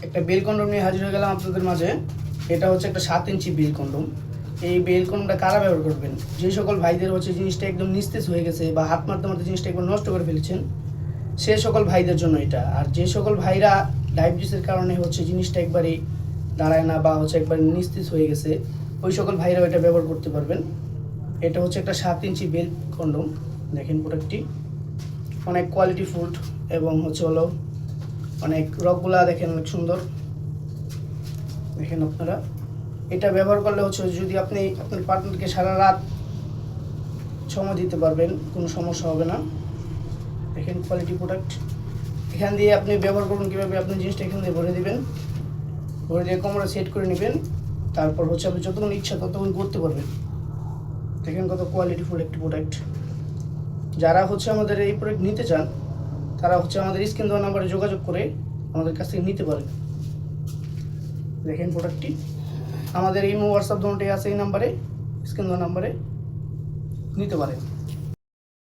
একটা bell condom নিয়ে হাজির হয়ে গেলাম আপনাদের মাঝে। এটা হচ্ছে একটা 7 ইঞ্চি বেল কন্ডম। এই বেল কন্ডমটা কারা ব্যবহার করবেন? যে সকল ভাইদের হচ্ছে জিনিসটা একদম নিস্তেজ হয়ে গেছে বা হাত মারতে মারতে জিনিসটা একবার নষ্ট করে ফেলেছেন, সে সকল ভাইদের জন্য এটা। আর যে সকল ভাইরা ডায়াবেটিসের কারণে হচ্ছে জিনিসটা একবারে দাঁড়ায় না বা হচ্ছে একবার নিস্তেজ হয়ে গেছে, ওই সকল ভাইরাও এটা ব্যবহার করতে পারবেন। এটা হচ্ছে একটা 7 ইঞ্চি বেল কন্ডম। দেখেন প্রোডাক্টটি অনেক কোয়ালিটি ফুড এবং হচ্ছে হলো অনেক রকগুলা দেখেন অনেক সুন্দর। দেখেন আপনারা এটা ব্যবহার করলে হচ্ছে যদি আপনি আপনার পার্টনারকে সারা রাত সময় দিতে পারবেন, কোনো সমস্যা হবে না। দেখেন কোয়ালিটি প্রোডাক্ট। এখান দিয়ে আপনি ব্যবহার করুন কীভাবে, আপনি জিনিসটা এখান দিয়ে ভরে দিবেন, ভরে দিয়ে কোমরে সেট করে নেবেন, তারপর হচ্ছে আপনি যতক্ষণ ইচ্ছা ততক্ষণ করতে পারবেন। দেখেন কত কোয়ালিটিফুল একটি প্রোডাক্ট। যারা হচ্ছে আমাদের এই প্রোডাক্ট নিতে চান তারা হচ্ছে আমাদের স্ক্রিন দেওয়া নাম্বারে যোগাযোগ করে আমাদের কাছ থেকে নিতে পারেন। দেখেন প্রোডাক্টটি আমাদের ইমো হোয়াটসঅ্যাপ দুটোই আছে, এই নাম্বারে স্ক্রিন দেওয়া নাম্বারে নিতে পারেন।